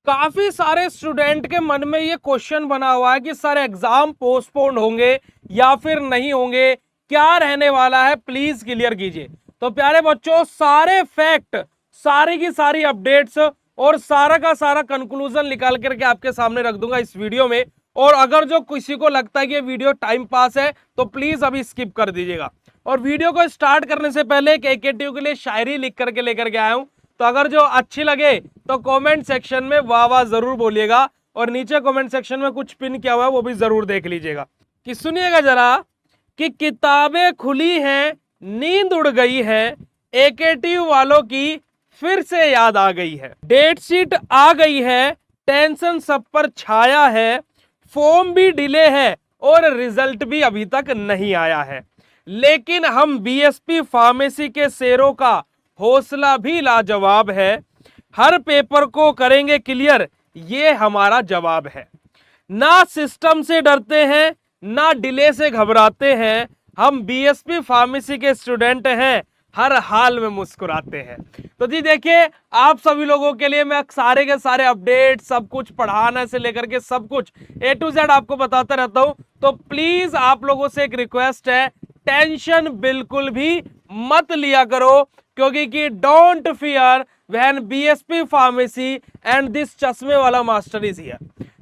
काफी सारे स्टूडेंट के मन में ये क्वेश्चन बना हुआ है कि सर एग्जाम पोस्टपोन्ड होंगे या फिर नहीं होंगे, क्या रहने वाला है, प्लीज क्लियर कीजिए। तो प्यारे बच्चों, सारे फैक्ट, सारी की सारी अपडेट्स और सारा का सारा कंक्लूजन निकाल करके आपके सामने रख दूंगा इस वीडियो में। और अगर जो किसी को लगता है कि ये वीडियो टाइम पास है तो प्लीज अभी स्किप कर दीजिएगा। और वीडियो को स्टार्ट करने से पहले एक एकेटीयू के लिए शायरी लिख करके लेकर के आया हूं, तो अगर जो अच्छी लगे तो कमेंट सेक्शन में वाह वाह जरूर बोलिएगा, और नीचे कमेंट सेक्शन में कुछ पिन किया हुआ है वो भी जरूर देख लीजिएगा। कि सुनिएगा जरा कि किताबें खुली हैं, नींद उड़ गई है, एकेटीयू वालों की फिर से याद आ गई है। डेट शीट आ गई है, टेंशन सब पर छाया है, फॉर्म भी डिले है और रिजल्ट भी अभी तक नहीं आया है। लेकिन हम बीएसपी फार्मेसी के शेरों का हौसला भी लाजवाब है, हर पेपर को करेंगे क्लियर, ये हमारा जवाब है। ना सिस्टम से डरते हैं, ना डिले से घबराते हैं, हम बीएसपी फार्मेसी के स्टूडेंट हैं, हर हाल में मुस्कुराते हैं। तो जी देखिए, आप सभी लोगों के लिए मैं सारे के सारे अपडेट, सब कुछ पढ़ाने से लेकर के सब कुछ A to Z आपको बताता रहता हूं। तो प्लीज आप लोगों से एक रिक्वेस्ट है, टेंशन बिल्कुल भी मत लिया करो, क्योंकि कि don't fear when BSP pharmacy and this चश्मे वाला मास्टर इज हियर।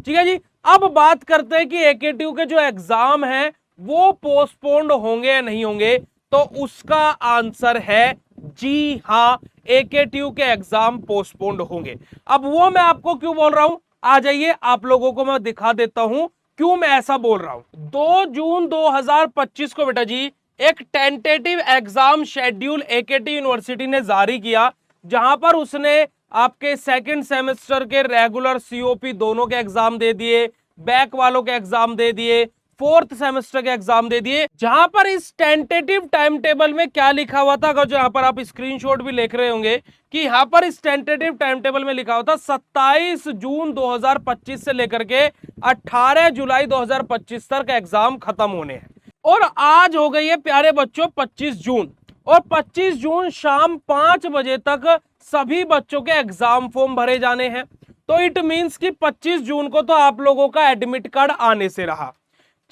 ठीक है जी, अब बात करते हैं कि एकेटीयू के जो एग्जाम है वो पोस्टपोन्ड होंगे या नहीं होंगे। तो उसका आंसर है जी हां, एकेटीयू के एग्जाम पोस्टपोन्ड होंगे। अब वो मैं आपको क्यों बोल रहा हूं, आ जाइए आप लोगों को मैं दिखा देता हूं क्यों मैं ऐसा बोल रहा हूं। 2 जून 2025 को बेटा जी एक टेंटेटिव एग्जाम शेड्यूल एकेटी यूनिवर्सिटी ने जारी किया, जहां पर उसने आपके सेकंड सेमेस्टर के रेगुलर सीओपी दोनों के एग्जाम दे दिए, बैक वालों के एग्जाम दे दिए, फोर्थ सेमेस्टर के एग्जाम दे दिए। जहां पर इस टेंटेटिव टाइम टेबल में क्या लिखा हुआ था, अगर जहां पर आप स्क्रीनशॉट भी लिख रहे होंगे, कि यहां पर इस टेंटेटिव टाइम टेबल में लिखा हुआ था 27 जून 2025 से लेकर के 18 जुलाई 2025 तक एग्जाम खत्म होने हैं। और आज हो गई है प्यारे बच्चों 25 जून, और 25 जून शाम 5 बजे तक सभी बच्चों के एग्जाम फॉर्म भरे जाने हैं। तो इट मींस कि 25 जून को तो आप लोगों का एडमिट कार्ड आने से रहा।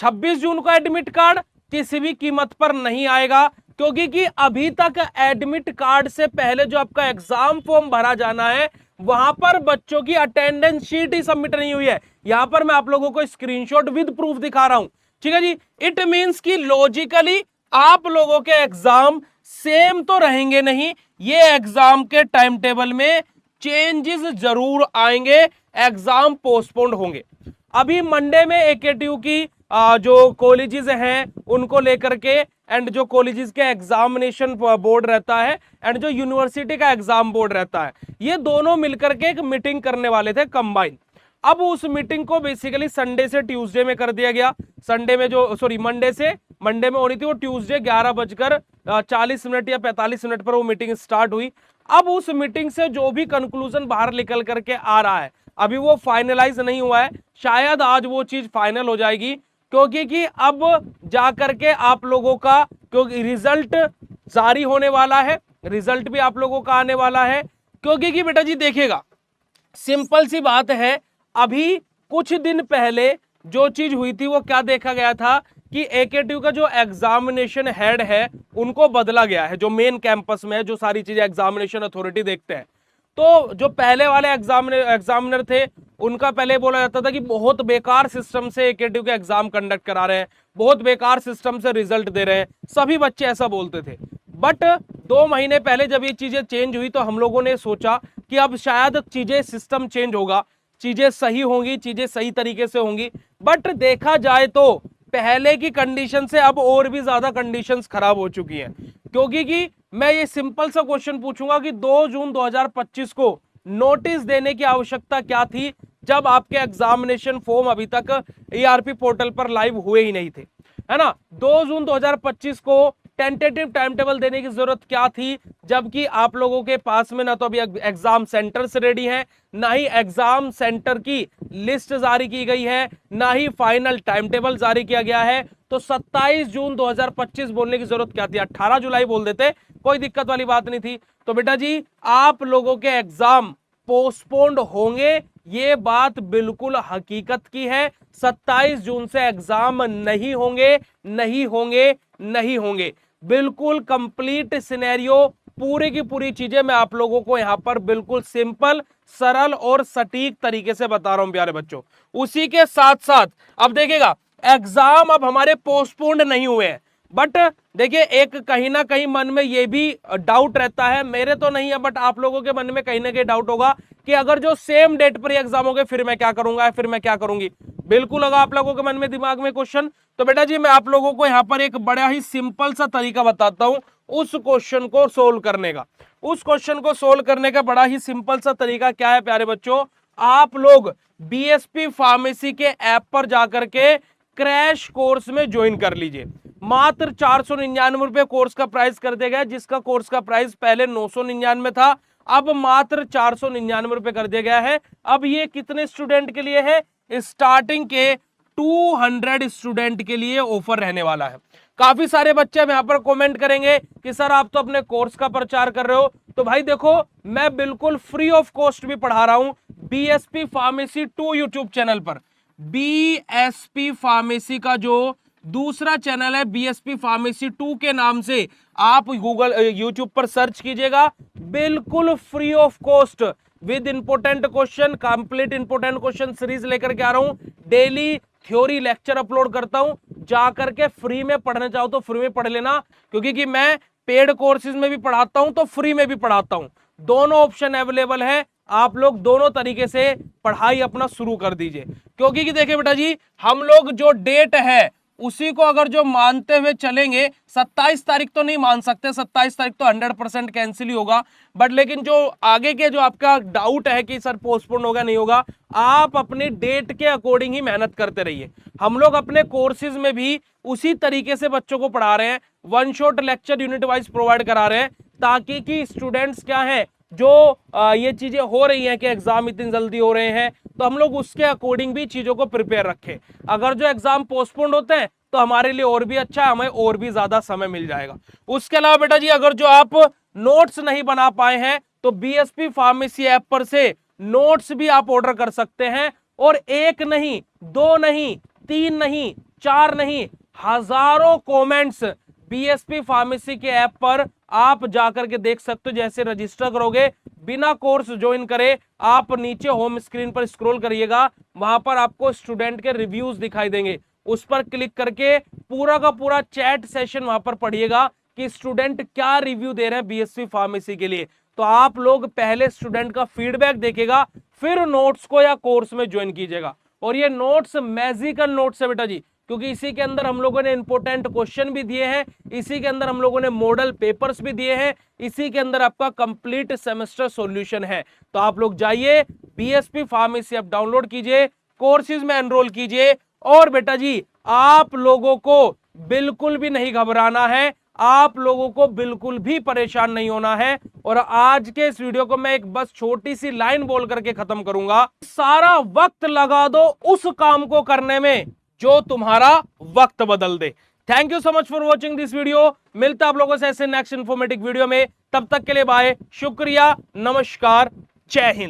26 जून को एडमिट कार्ड किसी भी कीमत पर नहीं आएगा, क्योंकि कि अभी तक एडमिट कार्ड से पहले जो आपका एग्जाम फॉर्म भरा जाना है वहां पर बच्चों की अटेंडेंस शीट ही सबमिट नहीं हुई है। यहां पर मैं आप लोगों को स्क्रीनशॉट विद प्रूफ दिखा रहा हूं। ठीक है जी, इट मींस कि लॉजिकली आप लोगों के एग्जाम सेम तो रहेंगे नहीं, ये एग्जाम के टाइम टेबल में चेंजेस जरूर आएंगे, एग्जाम पोस्टपोन्ड होंगे। अभी मंडे में एकेटीयू की जो कॉलेजेस हैं उनको लेकर के, एंड जो कॉलेजेस के एग्जामिनेशन बोर्ड रहता है एंड जो यूनिवर्सिटी का एग्जाम बोर्ड रहता है, ये दोनों मिलकर के एक मीटिंग करने वाले थे कंबाइन। अब उस मीटिंग को बेसिकली संडे से ट्यूसडे में कर दिया गया। संडे में जो मंडे में होनी थी वो ट्यूसडे 11:40 या 45 मिनट पर वो मीटिंग स्टार्ट हुई। अब उस मीटिंग से जो भी कंक्लूजन बाहर निकल करके आ रहा है, अभी वो फाइनलाइज नहीं हुआ है, शायद आज वो चीज फाइनल हो जाएगी, क्योंकि कि अब जाकर के आप लोगों का, क्योंकि रिजल्ट जारी होने वाला है, रिजल्ट भी आप लोगों का आने वाला है। क्योंकि कि बेटा जी देखिएगा, सिंपल सी बात है, अभी कुछ दिन पहले जो चीज हुई थी वो क्या देखा गया था कि एकेटीयू का जो एग्जामिनेशन हेड है उनको बदला गया है, जो मेन कैंपस में है, जो सारी चीजें एग्जामिनेशन अथॉरिटी देखते हैं। तो जो पहले वाले एग्जामिनर थे उनका पहले बोला जाता था कि बहुत बेकार सिस्टम से एकेटीयू के एग्जाम कंडक्ट करा रहे हैं, बहुत बेकार सिस्टम से रिजल्ट दे रहे हैं, सभी बच्चे ऐसा बोलते थे। बट 2 महीने पहले जब ये चीजें चेंज हुई तो हम लोगों ने सोचा कि अब शायद चीजें, सिस्टम चेंज होगा, चीजें सही होंगी, चीजें सही तरीके से होंगी। बट देखा जाए तो पहले की कंडीशन से अब और भी ज्यादा कंडीशंस खराब हो चुकी हैं। क्योंकि कि मैं ये सिंपल सा क्वेश्चन पूछूंगा कि 2 जून 2025 को नोटिस देने की आवश्यकता क्या थी, जब आपके एग्जामिनेशन फॉर्म अभी तक ईआरपी पोर्टल पर लाइव हुए ही नहीं थे, है ना। 2 जून 2025 को टेंटेटिव टाइम टेबल देने की जरूरत क्या थी, जबकि आप लोगों के पास में ना तो अभी एग्जाम सेंटर से रेडी है, ना ही एग्जाम सेंटर की लिस्ट जारी की गई है, ना ही फाइनल टाइम टेबल जारी किया गया है। तो 27 जून 2025 बोलने की जरूरत क्या थी, 18 जुलाई बोल देते, कोई दिक्कत वाली बात नहीं थी। तो बेटा जी आप लोगों के एग्जाम पोस्टपोन्ड होंगे ये बात बिल्कुल हकीकत की है। 27 जून से एग्जाम नहीं होंगे, नहीं होंगे, नहीं होंगे। बिल्कुल कंप्लीट सिनेरियो, पूरी की पूरी चीजें मैं आप लोगों को यहां पर बिल्कुल सिंपल, सरल और सटीक तरीके से बता रहा हूं प्यारे बच्चों। उसी के साथ साथ अब देखिएगा, एग्जाम अब हमारे पोस्टपोन्ड नहीं हुए हैं, बट देखिए एक कहीं ना कहीं मन में ये भी डाउट रहता है, मेरे तो नहीं है बट आप लोगों के मन में कहीं ना कहीं डाउट होगा कि अगर जो सेम डेट पर एग्जाम हो गए फिर मैं क्या करूंगा, फिर मैं क्या करूंगी। बिल्कुल होगा आप लोगों के मन में, दिमाग में क्वेश्चन। तो बेटा जी मैं आप लोगों को यहां पर एक बड़ा ही सिंपल सा तरीका बताता हूं उस क्वेश्चन को सोल्व करने का। उस क्वेश्चन को सोल्व करने का बड़ा ही सिंपल सा तरीका क्या है प्यारे बच्चों, आप लोग बीएसपी फार्मेसी के ऐप पर जाकर के क्रैश कोर्स में ज्वाइन कर लीजिए। मात्र 499 रुपए कोर्स का प्राइस कर दिया गया, जिसका कोर्स का प्राइस पहले 999 था, अब मात्र 499 रुपए कर दिया गया है। अब ये कितने स्टूडेंट के लिए है, स्टार्टिंग के 200 स्टूडेंट के लिए ऑफर रहने वाला है। काफी सारे बच्चे यहां पर कमेंट करेंगे कि सर आप तो अपने कोर्स का प्रचार कर रहे हो, तो भाई देखो मैं बिल्कुल फ्री ऑफ कॉस्ट भी पढ़ा रहा हूं बीएसपी फार्मेसी 2 यूट्यूब चैनल पर। बीएसपी फार्मेसी का जो दूसरा चैनल है बीएसपी फार्मेसी 2 के नाम से आप गूगल यूट्यूब पर सर्च कीजिएगा, बिल्कुल free of cost with important question, complete important question series लेकर के आ रहा हूं। डेली थ्योरी लेक्चर अपलोड करता हूं, जाकर के फ्री में पढ़ना चाहो तो फ्री में पढ़ लेना, क्योंकि कि मैं पेड कोर्सेज में भी पढ़ाता हूं तो फ्री में भी पढ़ाता हूं, दोनों ऑप्शन अवेलेबल है। आप लोग दोनों तरीके से पढ़ाई अपना शुरू कर दीजिए, क्योंकि कि देखिए बेटा जी हम लोग जो डेट है उसी को अगर जो मानते हुए चलेंगे, 27 तारीख तो नहीं मान सकते, 27 तारीख तो 100% कैंसिल ही होगा, बट लेकिन जो आगे के जो आपका डाउट है कि सर पोस्टपोन होगा नहीं होगा, आप अपनी डेट के अकॉर्डिंग ही मेहनत करते रहिए। हम लोग अपने कोर्सेज में भी उसी तरीके से बच्चों को पढ़ा रहे हैं, one shot lecture unit wise provide करा रहे हैं, ताकि कि स्टूडेंट्स क्या है जो ये चीजें हो रही हैं कि एग्जाम इतनी जल्दी हो रहे हैं, तो हम लोग उसके अकॉर्डिंग भी चीजों को प्रिपेयर रखें। अगर जो एग्जाम पोस्टपोन्ड होते हैं तो हमारे लिए और भी अच्छा है, हमें और भी ज्यादा समय मिल जाएगा। उसके अलावा बेटा जी अगर जो आप नोट्स नहीं बना पाए हैं तो बीएसपी फार्मेसी ऐप पर से नोट्स भी आप ऑर्डर कर सकते हैं, और एक नहीं, दो नहीं, तीन नहीं, चार नहीं, हजारों कमेंट्स बीएसपी फार्मेसी के ऐप पर आप जाकर के देख सकते हो। जैसे रजिस्टर करोगे बिना कोर्स ज्वाइन करे, आप नीचे होम स्क्रीन पर स्क्रॉल करिएगा, वहां पर आपको स्टूडेंट के रिव्यूज दिखाई देंगे, उस पर क्लिक करके पूरा का पूरा चैट सेशन वहां पर पढ़िएगा कि स्टूडेंट क्या रिव्यू दे रहे हैं बीएससी फार्मेसी के लिए। तो आप लोग पहले स्टूडेंट का फीडबैक देखिएगा, फिर नोट्स को या कोर्स में ज्वाइन कीजिएगा। और ये नोट्स मैजिकल नोट्स है बेटा जी, क्योंकि इसी के अंदर हम लोगों ने इंपोर्टेंट क्वेश्चन भी दिए हैं, इसी के अंदर हम लोगों ने मॉडल पेपर्स भी दिए हैं, इसी के अंदर आपका कंप्लीट सेमेस्टर सॉल्यूशन है। तो आप लोग जाइए बीएसपी फार्मेसी ऐप डाउनलोड कीजिए, कोर्सेज में एनरोल कीजिए, और बेटा जी आप लोगों को बिल्कुल भी नहीं घबराना है, आप लोगों को बिल्कुल भी परेशान नहीं होना है। और आज के इस वीडियो को मैं एक बस छोटी सी लाइन बोल करके खत्म करूंगा, सारा वक्त लगा दो उस काम को करने में जो तुम्हारा वक्त बदल दे। Thank you so much for watching this video, मिलता है आप लोगों से ऐसे नेक्स्ट इंफॉर्मेटिव वीडियो में, तब तक के लिए बाय, शुक्रिया, नमस्कार, जय हिंद।